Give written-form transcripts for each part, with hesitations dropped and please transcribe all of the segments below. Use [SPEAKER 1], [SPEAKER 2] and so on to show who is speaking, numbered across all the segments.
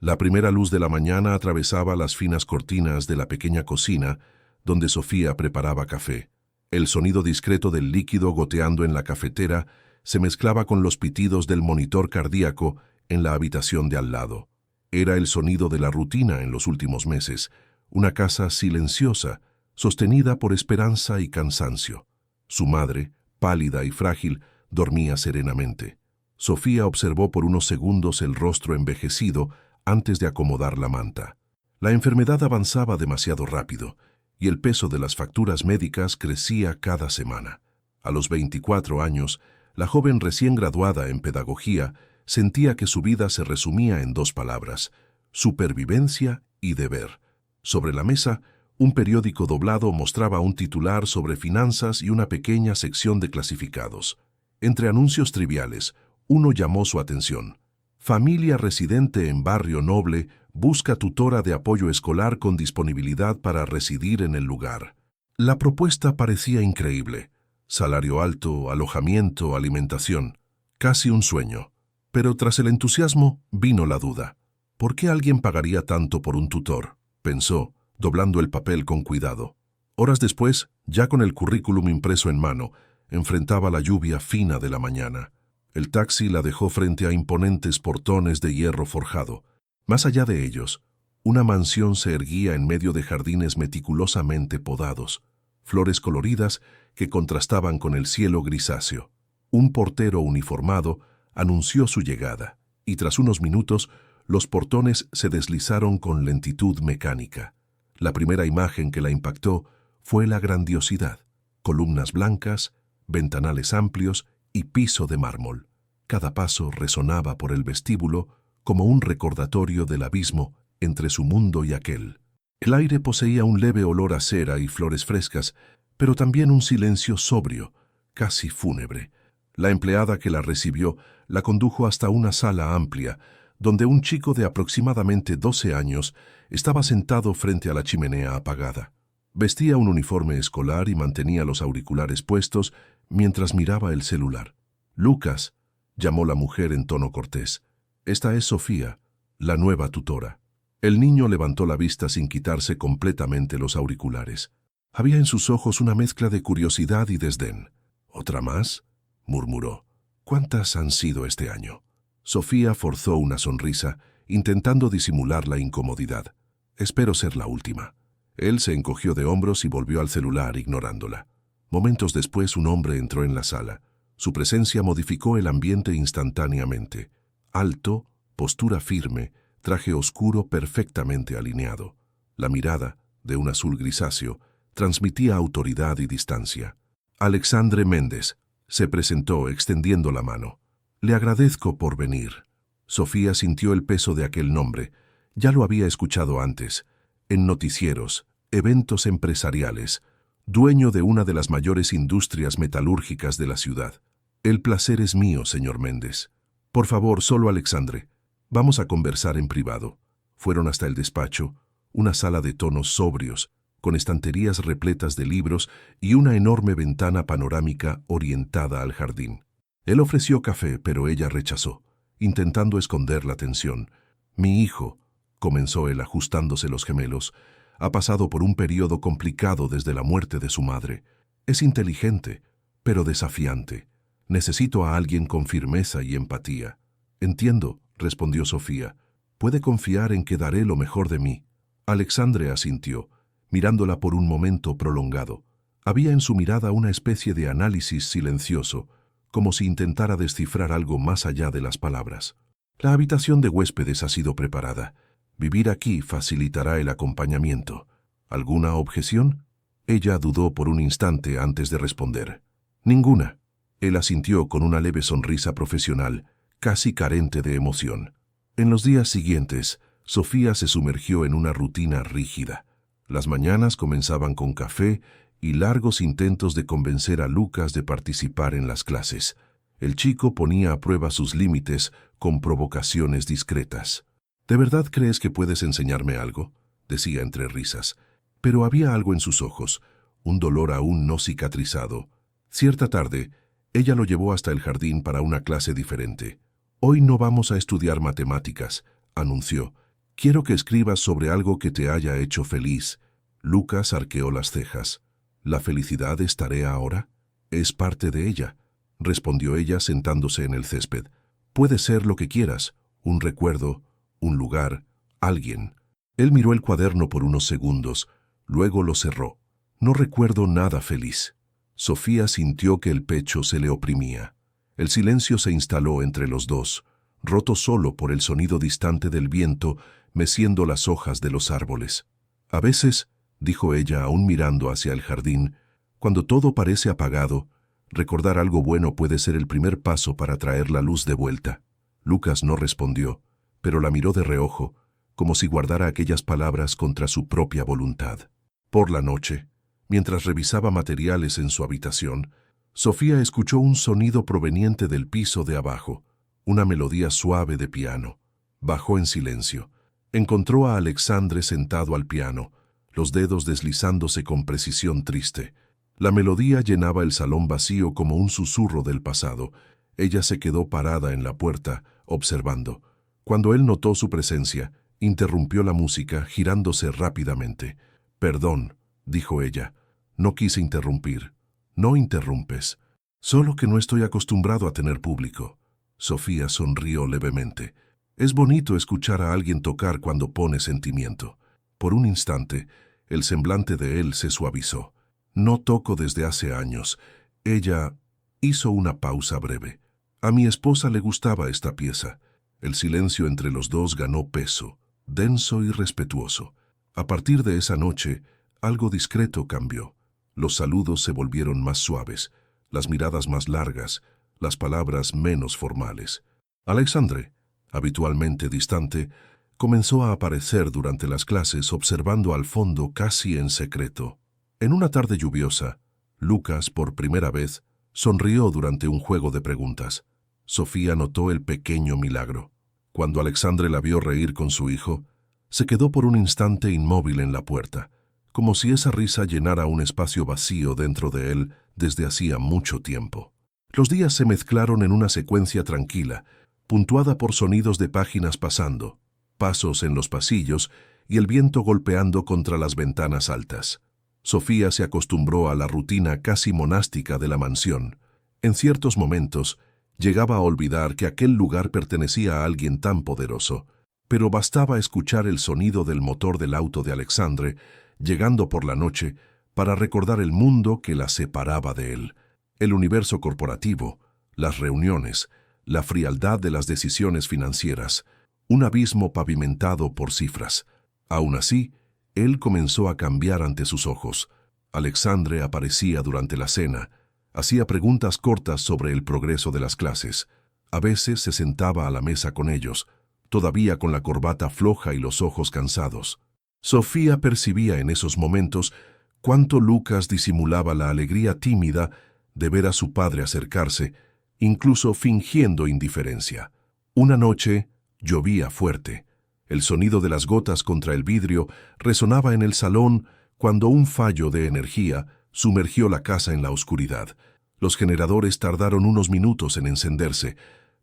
[SPEAKER 1] La primera luz de la mañana atravesaba las finas cortinas de la pequeña cocina donde Sofía preparaba café. El sonido discreto del líquido goteando en la cafetera se mezclaba con los pitidos del monitor cardíaco en la habitación de al lado. Era el sonido de la rutina en los últimos meses, una casa silenciosa, sostenida por esperanza y cansancio. Su madre, pálida y frágil, dormía serenamente. Sofía observó por unos segundos el rostro envejecido antes de acomodar la manta. La enfermedad avanzaba demasiado rápido y el peso de las facturas médicas crecía cada semana. A los 24 años, la joven recién graduada en pedagogía sentía que su vida se resumía en dos palabras: supervivencia y deber. Sobre la mesa, un periódico doblado mostraba un titular sobre finanzas y una pequeña sección de clasificados. Entre anuncios triviales, uno llamó su atención: familia residente en barrio noble busca tutora de apoyo escolar con disponibilidad para residir en el lugar. La propuesta parecía increíble: salario alto, alojamiento, alimentación. Casi un sueño. Pero tras el entusiasmo vino la duda. ¿Por qué alguien pagaría tanto por un tutor?, pensó, doblando el papel con cuidado. Horas después, ya con el currículum impreso en mano, enfrentaba la lluvia fina de la mañana. El taxi la dejó frente a imponentes portones de hierro forjado. Más allá de ellos, una mansión se erguía en medio de jardines meticulosamente podados, flores coloridas que contrastaban con el cielo grisáceo. Un portero uniformado anunció su llegada, y tras unos minutos, los portones se deslizaron con lentitud mecánica. La primera imagen que la impactó fue la grandiosidad: columnas blancas, ventanales amplios y piso de mármol. Cada paso resonaba por el vestíbulo como un recordatorio del abismo entre su mundo y aquel. El aire poseía un leve olor a cera y flores frescas, pero también un silencio sobrio, casi fúnebre. La empleada que la recibió la condujo hasta una sala amplia, donde un chico de aproximadamente 12 años estaba sentado frente a la chimenea apagada. Vestía un uniforme escolar y mantenía los auriculares puestos mientras miraba el celular. «Lucas», llamó la mujer en tono cortés. «Esta es Sofía, la nueva tutora». El niño levantó la vista sin quitarse completamente los auriculares. Había en sus ojos una mezcla de curiosidad y desdén. «¿Otra más?», murmuró. «¿Cuántas han sido este año?». Sofía forzó una sonrisa, intentando disimular la incomodidad. «Espero ser la última». Él se encogió de hombros y volvió al celular, ignorándola. Momentos después, un hombre entró en la sala. Su presencia modificó el ambiente instantáneamente. Alto, postura firme, traje oscuro perfectamente alineado. La mirada, de un azul grisáceo, transmitía autoridad y distancia. «Alexandre Méndez», se presentó extendiendo la mano. «Le agradezco por venir». Sofía sintió el peso de aquel nombre. Ya lo había escuchado antes, en noticieros, eventos empresariales, dueño de una de las mayores industrias metalúrgicas de la ciudad. «El placer es mío, señor Méndez». «Por favor, solo Alexandre. Vamos a conversar en privado». Fueron hasta el despacho, una sala de tonos sobrios, con estanterías repletas de libros y una enorme ventana panorámica orientada al jardín. Él ofreció café, pero ella rechazó, intentando esconder la tensión. «Mi hijo», comenzó él ajustándose los gemelos, «ha pasado por un periodo complicado desde la muerte de su madre. Es inteligente, pero desafiante. Necesito a alguien con firmeza y empatía». «Entiendo», respondió Sofía. «Puede confiar en que daré lo mejor de mí». Alexandre asintió, mirándola por un momento prolongado. Había en su mirada una especie de análisis silencioso, como si intentara descifrar algo más allá de las palabras. «La habitación de huéspedes ha sido preparada. Vivir aquí facilitará el acompañamiento. ¿Alguna objeción?». Ella dudó por un instante antes de responder. «Ninguna». Él asintió con una leve sonrisa profesional, casi carente de emoción. En los días siguientes, Sofía se sumergió en una rutina rígida. Las mañanas comenzaban con café y largos intentos de convencer a Lucas de participar en las clases. El chico ponía a prueba sus límites con provocaciones discretas. «¿De verdad crees que puedes enseñarme algo?», decía entre risas. Pero había algo en sus ojos, un dolor aún no cicatrizado. Cierta tarde, ella lo llevó hasta el jardín para una clase diferente. «Hoy no vamos a estudiar matemáticas», anunció, Quiero que escribas sobre algo que te haya hecho feliz. Lucas arqueó las cejas. ¿La felicidad es tarea ahora? Es parte de ella, respondió ella sentándose en el césped. Puede ser lo que quieras, un recuerdo, un lugar, alguien. Él miró el cuaderno por unos segundos, luego lo cerró. No recuerdo nada feliz. Sofía sintió que el pecho se le oprimía. El silencio se instaló entre los dos, roto solo por el sonido distante del viento meciendo las hojas de los árboles. A veces, dijo ella aún mirando hacia el jardín, cuando todo parece apagado, recordar algo bueno puede ser el primer paso para traer la luz de vuelta. Lucas no respondió, pero la miró de reojo, como si guardara aquellas palabras contra su propia voluntad. Por la noche, mientras revisaba materiales en su habitación, Sofía escuchó un sonido proveniente del piso de abajo, una melodía suave de piano. Bajó en silencio. Encontró a Alexandre sentado al piano, los dedos deslizándose con precisión triste. La melodía llenaba el salón vacío como un susurro del pasado. Ella se quedó parada en la puerta, observando. Cuando él notó su presencia, interrumpió la música, girándose rápidamente. «Perdón», dijo ella, «no quise interrumpir». «No interrumpes. Solo que no estoy acostumbrado a tener público». Sofía sonrió levemente. Es bonito escuchar a alguien tocar cuando pone sentimiento. Por un instante, el semblante de él se suavizó. No toco desde hace años. Ella hizo una pausa breve. A mi esposa le gustaba esta pieza. El silencio entre los dos ganó peso, denso y respetuoso. A partir de esa noche, algo discreto cambió. Los saludos se volvieron más suaves, las miradas más largas, las palabras menos formales. Alexandre, habitualmente distante, comenzó a aparecer durante las clases observando al fondo casi en secreto. En una tarde lluviosa, Lucas, por primera vez, sonrió durante un juego de preguntas. Sofía notó el pequeño milagro. Cuando Alexandre la vio reír con su hijo, se quedó por un instante inmóvil en la puerta, como si esa risa llenara un espacio vacío dentro de él desde hacía mucho tiempo. Los días se mezclaron en una secuencia tranquila, puntuada por sonidos de páginas pasando, pasos en los pasillos y el viento golpeando contra las ventanas altas. Sofía se acostumbró a la rutina casi monástica de la mansión. En ciertos momentos, llegaba a olvidar que aquel lugar pertenecía a alguien tan poderoso, pero bastaba escuchar el sonido del motor del auto de Alexandre, llegando por la noche, para recordar el mundo que la separaba de él, el universo corporativo, las reuniones, la frialdad de las decisiones financieras, un abismo pavimentado por cifras. Aún así, él comenzó a cambiar ante sus ojos. Alexandre aparecía durante la cena, hacía preguntas cortas sobre el progreso de las clases. A veces se sentaba a la mesa con ellos, todavía con la corbata floja y los ojos cansados. Sofía percibía en esos momentos cuánto Lucas disimulaba la alegría tímida de ver a su padre acercarse, incluso fingiendo indiferencia. Una noche llovía fuerte. El sonido de las gotas contra el vidrio resonaba en el salón cuando un fallo de energía sumergió la casa en la oscuridad. Los generadores tardaron unos minutos en encenderse,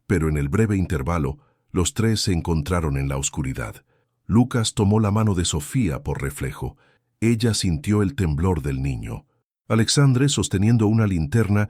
[SPEAKER 1] pero en el breve intervalo, los tres se encontraron en la oscuridad. Lucas tomó la mano de Sofía por reflejo. Ella sintió el temblor del niño. Alexandre, sosteniendo una linterna,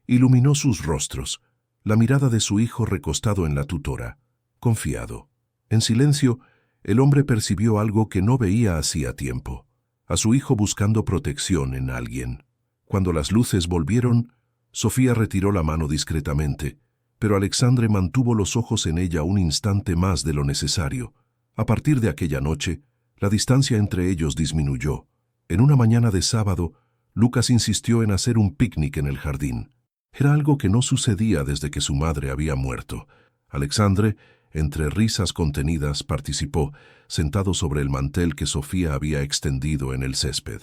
[SPEAKER 1] iluminó sus rostros, la mirada de su hijo recostado en la tutora, confiado. En silencio, el hombre percibió algo que no veía hacía tiempo, a su hijo buscando protección en alguien. Cuando las luces volvieron, Sofía retiró la mano discretamente, pero Alexandre mantuvo los ojos en ella un instante más de lo necesario. A partir de aquella noche, la distancia entre ellos disminuyó. En una mañana de sábado, Lucas insistió en hacer un picnic en el jardín. Era algo que no sucedía desde que su madre había muerto. Alexandre, entre risas contenidas, participó, sentado sobre el mantel que Sofía había extendido en el césped.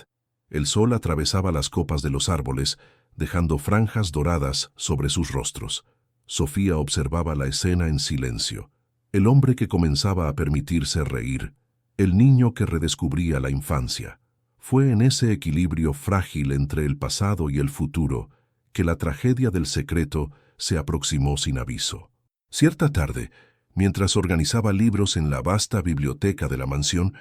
[SPEAKER 1] El sol atravesaba las copas de los árboles, dejando franjas doradas sobre sus rostros. Sofía observaba la escena en silencio. El hombre que comenzaba a permitirse reír, el niño que redescubría la infancia. Fue en ese equilibrio frágil entre el pasado y el futuro que la tragedia del secreto se aproximó sin aviso. Cierta tarde, Mientras organizaba libros en la vasta biblioteca de la mansión,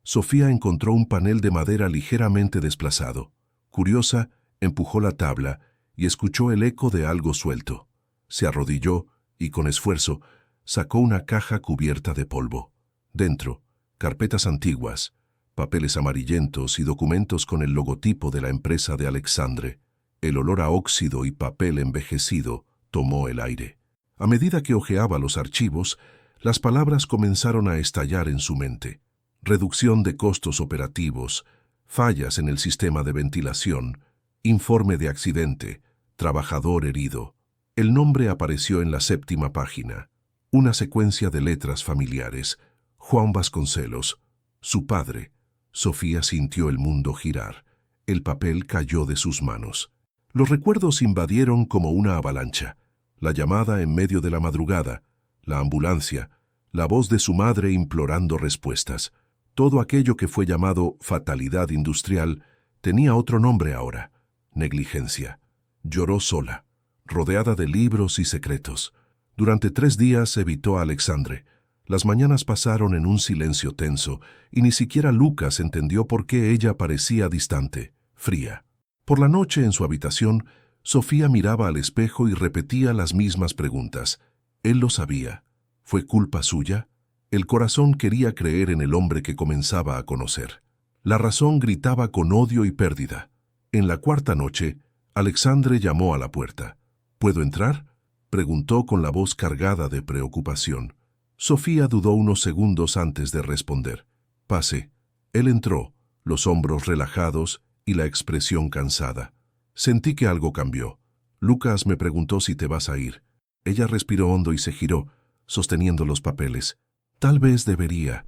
[SPEAKER 1] Sofía encontró un panel de madera ligeramente desplazado. Curiosa, empujó la tabla y escuchó el eco de algo suelto. Se arrodilló y, con esfuerzo, sacó una caja cubierta de polvo. Dentro, carpetas antiguas, papeles amarillentos y documentos con el logotipo de la empresa de Alexandre. El olor a óxido y papel envejecido tomó el aire. A medida que hojeaba los archivos, las palabras comenzaron a estallar en su mente. Reducción de costos operativos, fallas en el sistema de ventilación, informe de accidente, trabajador herido. El nombre apareció en la 7ª página. Una secuencia de letras familiares. Juan Vasconcelos, su padre. Sofía sintió el mundo girar. El papel cayó de sus manos. Los recuerdos invadieron como una avalancha. La llamada en medio de la madrugada, la ambulancia, la voz de su madre implorando respuestas. Todo aquello que fue llamado fatalidad industrial tenía otro nombre ahora: negligencia. Lloró sola, rodeada de libros y secretos. Durante 3 días evitó a Alexandre. Las mañanas pasaron en un silencio tenso y ni siquiera Lucas entendió por qué ella parecía distante, fría. Por la noche, en su habitación, Sofía miraba al espejo y repetía las mismas preguntas. Él lo sabía. ¿Fue culpa suya? El corazón quería creer en el hombre que comenzaba a conocer. La razón gritaba con odio y pérdida. En la 4ª noche, Alexandre llamó a la puerta. ¿Puedo entrar?, preguntó con la voz cargada de preocupación. Sofía dudó unos segundos antes de responder. Pase. Él entró, los hombros relajados y la expresión cansada. Sentí que algo cambió. Lucas me preguntó si te vas a ir. Ella respiró hondo y se giró, sosteniendo los papeles. Tal vez debería.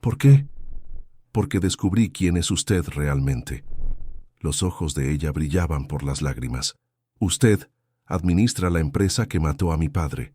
[SPEAKER 1] ¿Por qué? Porque descubrí quién es usted realmente. Los ojos de ella brillaban por las lágrimas. Usted administra la empresa que mató a mi padre.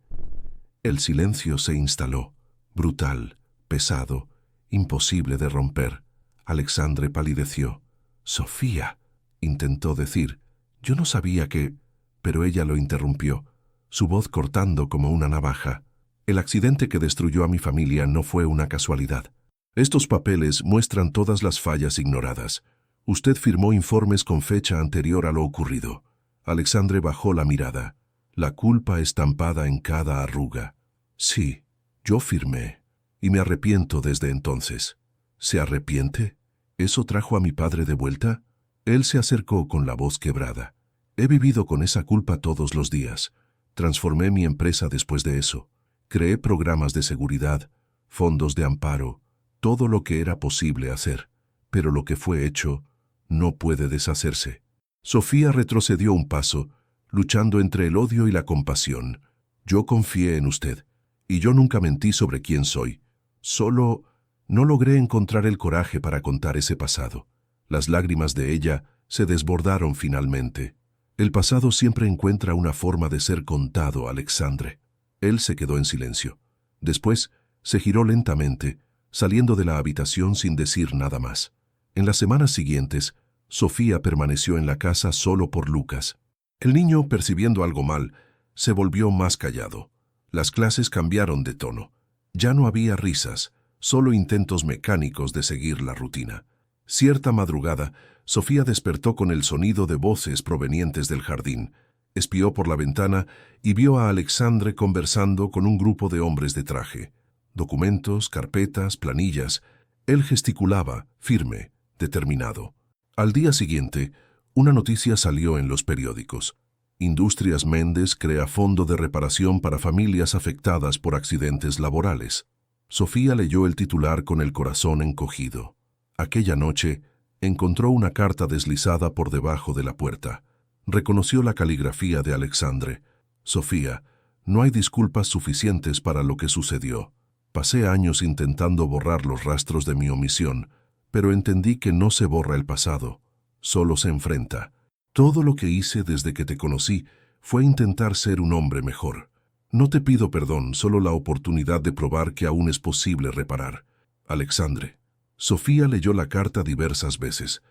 [SPEAKER 1] El silencio se instaló, brutal, pesado, imposible de romper. Alexandre palideció. Sofía, intentó decir. Yo no sabía que... Pero ella lo interrumpió, su voz cortando como una navaja. El accidente que destruyó a mi familia no fue una casualidad. Estos papeles muestran todas las fallas ignoradas. Usted firmó informes con fecha anterior a lo ocurrido. Alexandre bajó la mirada, la culpa estampada en cada arruga. Sí, yo firmé, y me arrepiento desde entonces. ¿Se arrepiente? ¿Eso trajo a mi padre de vuelta? Él se acercó con la voz quebrada. He vivido con esa culpa todos los días. Transformé mi empresa después de eso. Creé programas de seguridad, fondos de amparo, todo lo que era posible hacer. Pero lo que fue hecho no puede deshacerse. Sofía retrocedió un paso, luchando entre el odio y la compasión. Yo confié en usted, y yo nunca mentí sobre quién soy. Solo no logré encontrar el coraje para contar ese pasado. Las lágrimas de ella se desbordaron finalmente. El pasado siempre encuentra una forma de ser contado, Alexandre. Él se quedó en silencio. Después se giró lentamente, saliendo de la habitación sin decir nada más. En las semanas siguientes, Sofía permaneció en la casa solo por Lucas. El niño, percibiendo algo mal, se volvió más callado. Las clases cambiaron de tono. Ya no había risas, solo intentos mecánicos de seguir la rutina. Cierta madrugada, Sofía despertó con el sonido de voces provenientes del jardín. Espió por la ventana y vio a Alexandre conversando con un grupo de hombres de traje. Documentos, carpetas, planillas. Él gesticulaba, firme, determinado. Al día siguiente, una noticia salió en los periódicos. Industrias Méndez crea fondo de reparación para familias afectadas por accidentes laborales. Sofía leyó el titular con el corazón encogido. Aquella noche, encontró una carta deslizada por debajo de la puerta. Reconoció la caligrafía de Alexandre. Sofía, no hay disculpas suficientes para lo que sucedió. Pasé años intentando borrar los rastros de mi omisión, pero entendí que no se borra el pasado, solo se enfrenta. Todo lo que hice desde que te conocí fue intentar ser un hombre mejor. No te pido perdón, solo la oportunidad de probar que aún es posible reparar. Alexandre. Sofía leyó la carta diversas veces.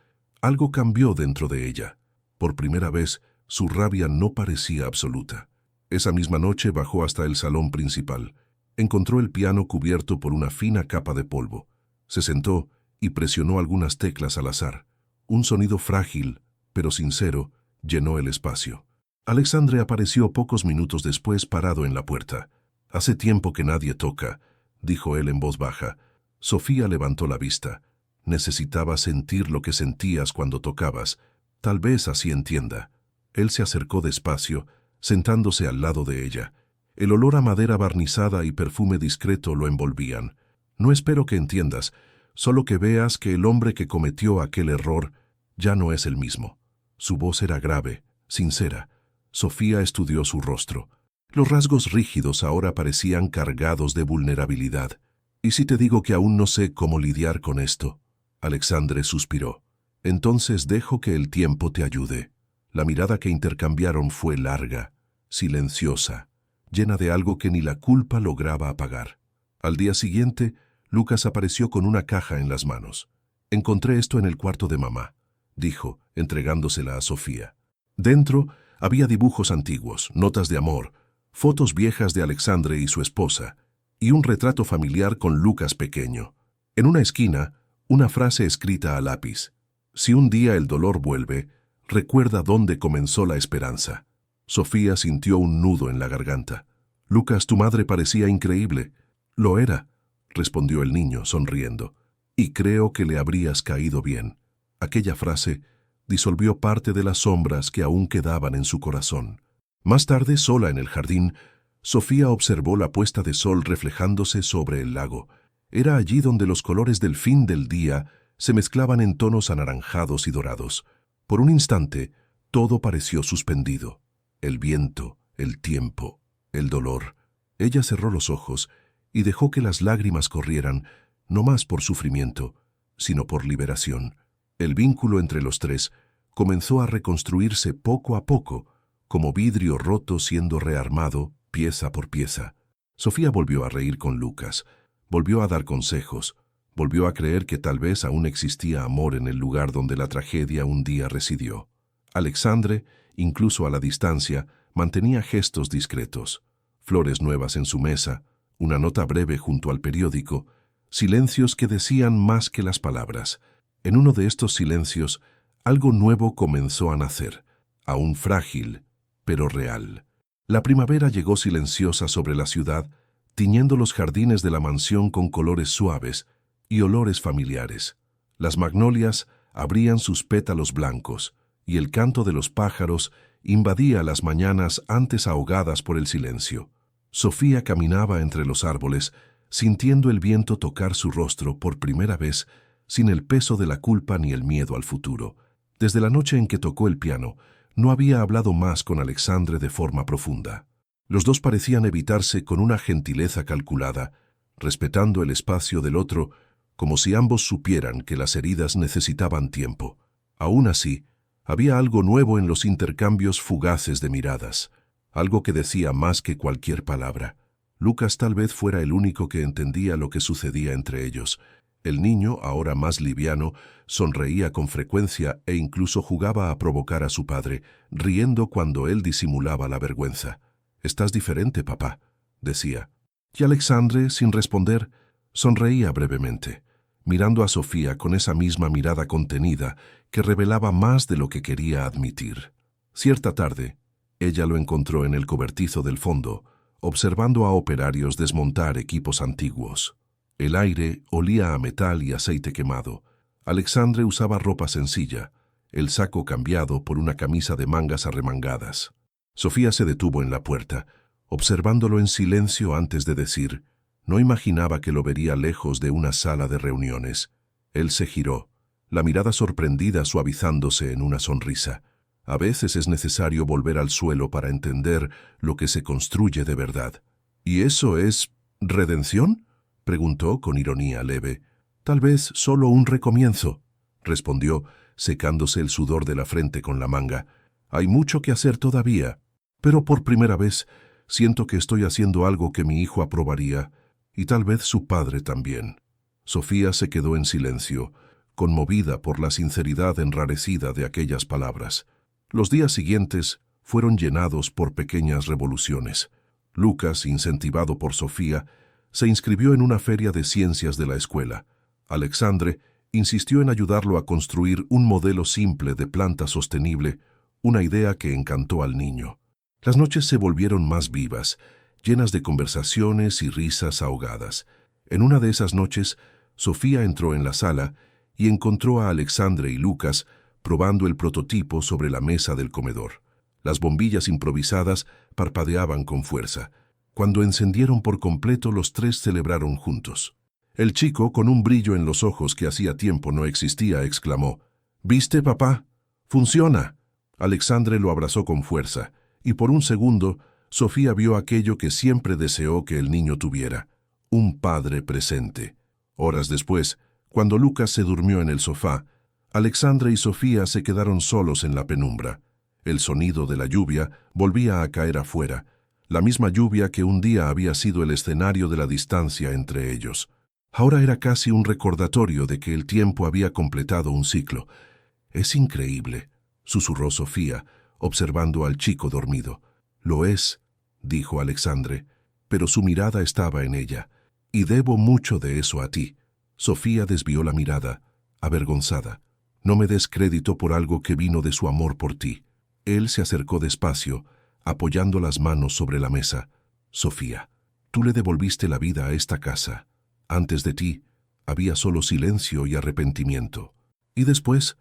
[SPEAKER 1] Algo cambió dentro de ella. Por primera vez, su rabia no parecía absoluta. Esa misma noche bajó hasta el salón principal. Encontró el piano cubierto por una fina capa de polvo. Se sentó y presionó algunas teclas al azar. Un sonido frágil, pero sincero, llenó el espacio. Alexandre apareció pocos minutos después parado en la puerta. «Hace tiempo que nadie toca», dijo él en voz baja. Sofía levantó la vista. «Necesitaba sentir lo que sentías cuando tocabas. Tal vez así entienda». Él se acercó despacio, sentándose al lado de ella. El olor a madera barnizada y perfume discreto lo envolvían. «No espero que entiendas, solo que veas que el hombre que cometió aquel error ya no es el mismo». Su voz era grave, sincera. Sofía estudió su rostro. Los rasgos rígidos ahora parecían cargados de vulnerabilidad. «¿Y si te digo que aún no sé cómo lidiar con esto?». Alexandre suspiró. «Entonces dejo que el tiempo te ayude». La mirada que intercambiaron fue larga, silenciosa, llena de algo que ni la culpa lograba apagar. Al día siguiente, Lucas apareció con una caja en las manos. «Encontré esto en el cuarto de mamá», dijo, entregándosela a Sofía. Dentro había dibujos antiguos, notas de amor, fotos viejas de Alexandre y su esposa, y un retrato familiar con Lucas pequeño. En una esquina, una frase escrita a lápiz: «Si un día el dolor vuelve, recuerda dónde comenzó la esperanza». Sofía sintió un nudo en la garganta. «Lucas, tu madre parecía increíble». «Lo era», respondió el niño, sonriendo. «Y creo que le habrías caído bien». Aquella frase disolvió parte de las sombras que aún quedaban en su corazón. Más tarde, sola en el jardín, Sofía observó la puesta de sol reflejándose sobre el lago. Era allí donde los colores del fin del día se mezclaban en tonos anaranjados y dorados. Por un instante, todo pareció suspendido. El viento, el tiempo, el dolor. Ella cerró los ojos y dejó que las lágrimas corrieran, no más por sufrimiento, sino por liberación. El vínculo entre los tres comenzó a reconstruirse poco a poco, como vidrio roto siendo rearmado pieza por pieza. Sofía volvió a reír con Lucas, volvió a dar consejos, volvió a creer que tal vez aún existía amor en el lugar donde la tragedia un día residió. Alexandre, incluso a la distancia, mantenía gestos discretos, flores nuevas en su mesa, una nota breve junto al periódico, silencios que decían más que las palabras. En uno de estos silencios, algo nuevo comenzó a nacer, aún frágil, pero real. La primavera llegó silenciosa sobre la ciudad, tiñendo los jardines de la mansión con colores suaves y olores familiares. Las magnolias abrían sus pétalos blancos, y el canto de los pájaros invadía las mañanas antes ahogadas por el silencio. Sofía caminaba entre los árboles, sintiendo el viento tocar su rostro por primera vez, sin el peso de la culpa ni el miedo al futuro. Desde la noche en que tocó el piano, no había hablado más con Alexandre de forma profunda. Los dos parecían evitarse con una gentileza calculada, respetando el espacio del otro, como si ambos supieran que las heridas necesitaban tiempo. Aún así, había algo nuevo en los intercambios fugaces de miradas, algo que decía más que cualquier palabra. Lucas tal vez fuera el único que entendía lo que sucedía entre ellos. El niño, ahora más liviano, sonreía con frecuencia e incluso jugaba a provocar a su padre, riendo cuando él disimulaba la vergüenza. «Estás diferente, papá», decía. Y Alexandre, sin responder, sonreía brevemente, mirando a Sofía con esa misma mirada contenida que revelaba más de lo que quería admitir. Cierta tarde, ella lo encontró en el cobertizo del fondo, observando a operarios desmontar equipos antiguos. El aire olía a metal y aceite quemado. Alexandre usaba ropa sencilla, el saco cambiado por una camisa de mangas arremangadas. Sofía se detuvo en la puerta, observándolo en silencio antes de decir: «No imaginaba que lo vería lejos de una sala de reuniones». Él se giró, la mirada sorprendida suavizándose en una sonrisa. A veces es necesario volver al suelo para entender lo que se construye de verdad. «¿Y eso es redención?», preguntó con ironía leve. «Tal vez solo un recomienzo», respondió, secándose el sudor de la frente con la manga. «Hay mucho que hacer todavía, pero por primera vez siento que estoy haciendo algo que mi hijo aprobaría, y tal vez su padre también». Sofía se quedó en silencio, conmovida por la sinceridad enrarecida de aquellas palabras. Los días siguientes fueron llenados por pequeñas revoluciones. Lucas, incentivado por Sofía, Se inscribió en una feria de ciencias de la escuela. Alexandre insistió en ayudarlo a construir un modelo simple de planta sostenible, una idea que encantó al niño. Las noches se volvieron más vivas, llenas de conversaciones y risas ahogadas. En una de esas noches, Sofía entró en la sala y encontró a Alexandre y Lucas probando el prototipo sobre la mesa del comedor. Las bombillas improvisadas parpadeaban con fuerza. Cuando encendieron por completo, los tres celebraron juntos. El chico, con un brillo en los ojos que hacía tiempo no existía, exclamó: «¿Viste, papá? ¡Funciona!». Alexandre lo abrazó con fuerza, y por un segundo, Sofía vio aquello que siempre deseó que el niño tuviera: un padre presente. Horas después, cuando Lucas se durmió en el sofá, Alexandre y Sofía se quedaron solos en la penumbra. El sonido de la lluvia volvía a caer afuera, la misma lluvia que un día había sido el escenario de la distancia entre ellos. Ahora era casi un recordatorio de que el tiempo había completado un ciclo. «Es increíble», susurró Sofía, observando al chico dormido. «Lo es», dijo Alexandre, pero su mirada estaba en ella. «Y debo mucho de eso a ti». Sofía desvió la mirada, avergonzada. «No me des crédito por algo que vino de su amor por ti». Él se acercó despacio, apoyando las manos sobre la mesa. «Sofía, tú le devolviste la vida a esta casa. Antes de ti, había solo silencio y arrepentimiento. Y después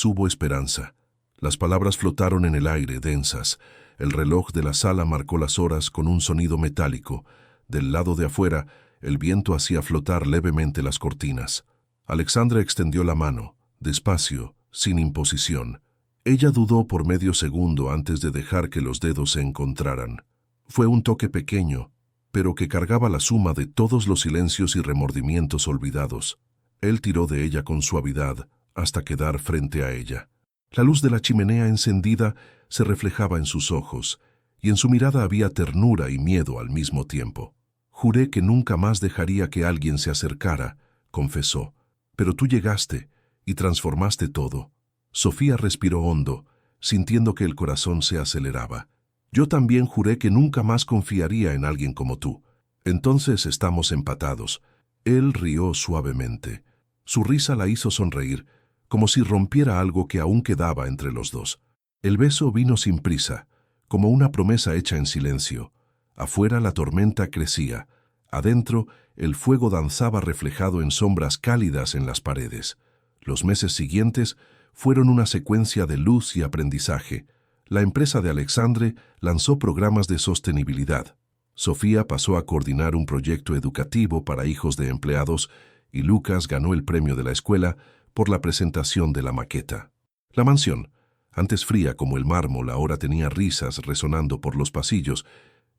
[SPEAKER 1] hubo esperanza». Las palabras flotaron en el aire, densas. El reloj de la sala marcó las horas con un sonido metálico. Del lado de afuera, el viento hacía flotar levemente las cortinas. Alexandre extendió la mano, despacio, sin imposición. Ella dudó por medio segundo antes de dejar que los dedos se encontraran. Fue un toque pequeño, pero que cargaba la suma de todos los silencios y remordimientos olvidados. Él tiró de ella con suavidad hasta quedar frente a ella. La luz de la chimenea encendida se reflejaba en sus ojos, y en su mirada había ternura y miedo al mismo tiempo. «Juré que nunca más dejaría que alguien se acercara», confesó, «pero tú llegaste y transformaste todo». Sofía respiró hondo, sintiendo que el corazón se aceleraba. «Yo también juré que nunca más confiaría en alguien como tú. Entonces estamos empatados». Él rió suavemente. Su risa la hizo sonreír, como si rompiera algo que aún quedaba entre los dos. El beso vino sin prisa, como una promesa hecha en silencio. Afuera la tormenta crecía. Adentro, el fuego danzaba reflejado en sombras cálidas en las paredes. Los meses siguientes fueron una secuencia de luz y aprendizaje. La empresa de Alexandre lanzó programas de sostenibilidad. Sofía pasó a coordinar un proyecto educativo para hijos de empleados y Lucas ganó el premio de la escuela por la presentación de la maqueta. La mansión, antes fría como el mármol, ahora tenía risas resonando por los pasillos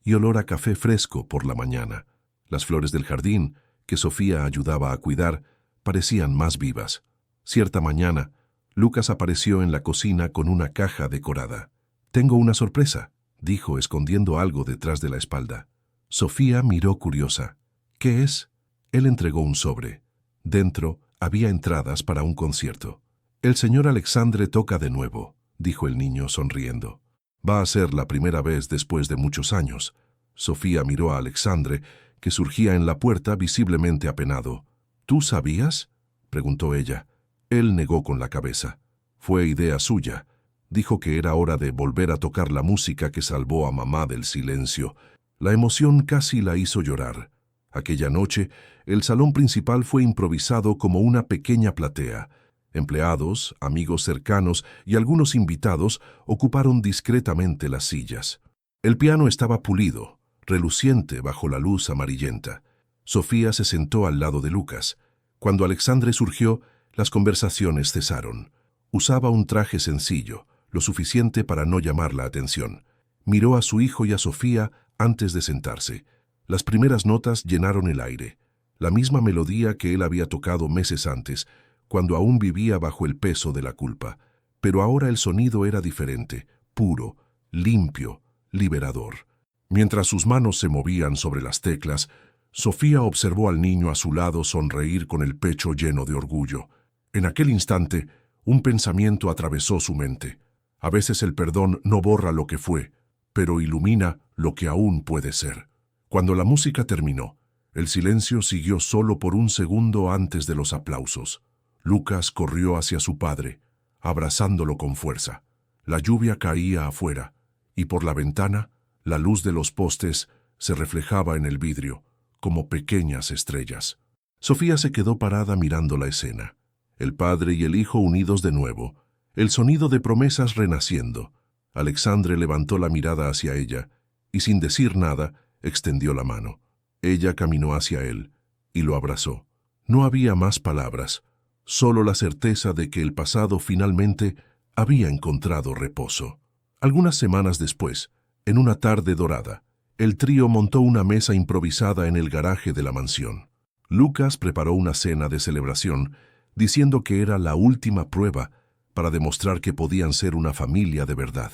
[SPEAKER 1] y olor a café fresco por la mañana. Las flores del jardín, que Sofía ayudaba a cuidar, parecían más vivas. Cierta mañana, Lucas apareció en la cocina con una caja decorada. «Tengo una sorpresa», dijo, escondiendo algo detrás de la espalda. Sofía miró curiosa. «¿Qué es?». Él entregó un sobre. Dentro había entradas para un concierto. «El señor Alexandre toca de nuevo», dijo el niño sonriendo. «Va a ser la primera vez después de muchos años». Sofía miró a Alexandre, que surgía en la puerta visiblemente apenado. «¿Tú sabías?», preguntó ella. Él negó con la cabeza. «Fue idea suya». Dijo que era hora de volver a tocar la música que salvó a mamá del silencio. La emoción casi la hizo llorar. Aquella noche, el salón principal fue improvisado como una pequeña platea. Empleados, amigos cercanos y algunos invitados ocuparon discretamente las sillas. El piano estaba pulido, reluciente bajo la luz amarillenta. Sofía se sentó al lado de Lucas. Cuando Alexandre surgió, las conversaciones cesaron. Usaba un traje sencillo, lo suficiente para no llamar la atención. Miró a su hijo y a Sofía antes de sentarse. Las primeras notas llenaron el aire, la misma melodía que él había tocado meses antes, cuando aún vivía bajo el peso de la culpa. Pero ahora el sonido era diferente, puro, limpio, liberador. Mientras sus manos se movían sobre las teclas, Sofía observó al niño a su lado sonreír con el pecho lleno de orgullo. En aquel instante, un pensamiento atravesó su mente. A veces el perdón no borra lo que fue, pero ilumina lo que aún puede ser. Cuando la música terminó, El silencio siguió solo por un segundo antes de los aplausos. Lucas corrió hacia su padre, abrazándolo con fuerza. La lluvia caía afuera, y por la ventana, la luz de los postes se reflejaba en el vidrio, como pequeñas estrellas. Sofía se quedó parada mirando la escena. El padre y el hijo unidos de nuevo, el sonido de promesas renaciendo. Alexandre levantó la mirada hacia ella, y sin decir nada, extendió la mano. Ella caminó hacia él, y lo abrazó. No había más palabras, solo la certeza de que el pasado finalmente había encontrado reposo. Algunas semanas después, en una tarde dorada, el trío montó una mesa improvisada en el garaje de la mansión. Lucas preparó una cena de celebración, diciendo que era la última prueba para demostrar que podían ser una familia de verdad.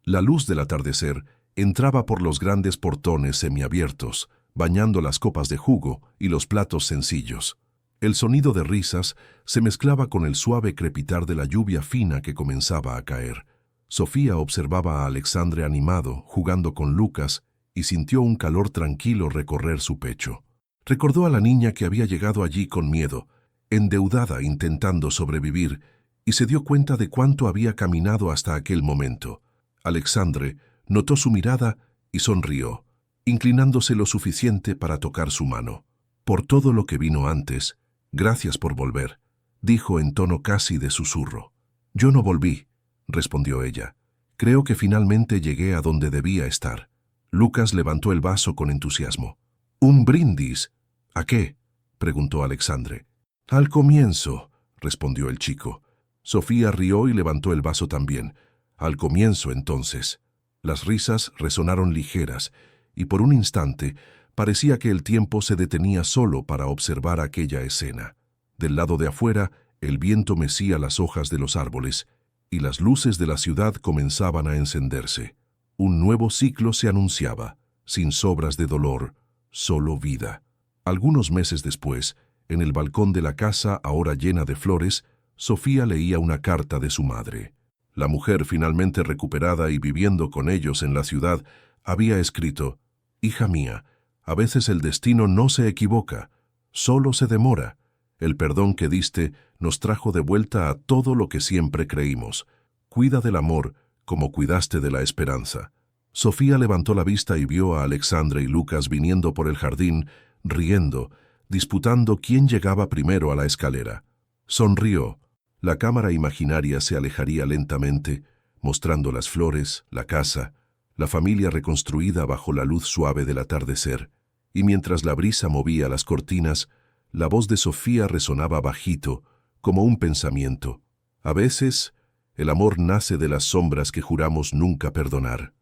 [SPEAKER 1] La luz del atardecer entraba por los grandes portones semiabiertos, bañando las copas de jugo y los platos sencillos. El sonido de risas se mezclaba con el suave crepitar de la lluvia fina que comenzaba a caer. Sofía observaba a Alexandre animado, jugando con Lucas, y sintió un calor tranquilo recorrer su pecho. Recordó a la niña que había llegado allí con miedo, endeudada intentando sobrevivir, y se dio cuenta de cuánto había caminado hasta aquel momento. Alexandre notó su mirada y sonrió, inclinándose lo suficiente para tocar su mano. «Por todo lo que vino antes, gracias por volver», dijo en tono casi de susurro. «Yo no volví», respondió ella. «Creo que finalmente llegué a donde debía estar». Lucas levantó el vaso con entusiasmo. «¿Un brindis? ¿A qué?», preguntó Alexandre. «Al comienzo», respondió el chico. Sofía rió y levantó el vaso también. «Al comienzo, entonces». Las risas resonaron ligeras, y por un instante parecía que el tiempo se detenía solo para observar aquella escena. Del lado de afuera, el viento mecía las hojas de los árboles, y las luces de la ciudad comenzaban a encenderse. Un nuevo ciclo se anunciaba, sin sobras de dolor, solo vida. Algunos meses después, en el balcón de la casa ahora llena de flores, Sofía leía una carta de su madre. La mujer, finalmente recuperada y viviendo con ellos en la ciudad, había escrito: «Hija mía, a veces el destino no se equivoca, solo se demora. El perdón que diste nos trajo de vuelta a todo lo que siempre creímos. Cuida del amor como cuidaste de la esperanza». Sofía levantó la vista y vio a Alexandre y Lucas viniendo por el jardín, riendo, disputando quién llegaba primero a la escalera. Sonrió. La cámara imaginaria se alejaría lentamente, mostrando las flores, la casa, la familia reconstruida bajo la luz suave del atardecer, y mientras la brisa movía las cortinas, la voz de Sofía resonaba bajito, como un pensamiento. A veces, el amor nace de las sombras que juramos nunca perdonar.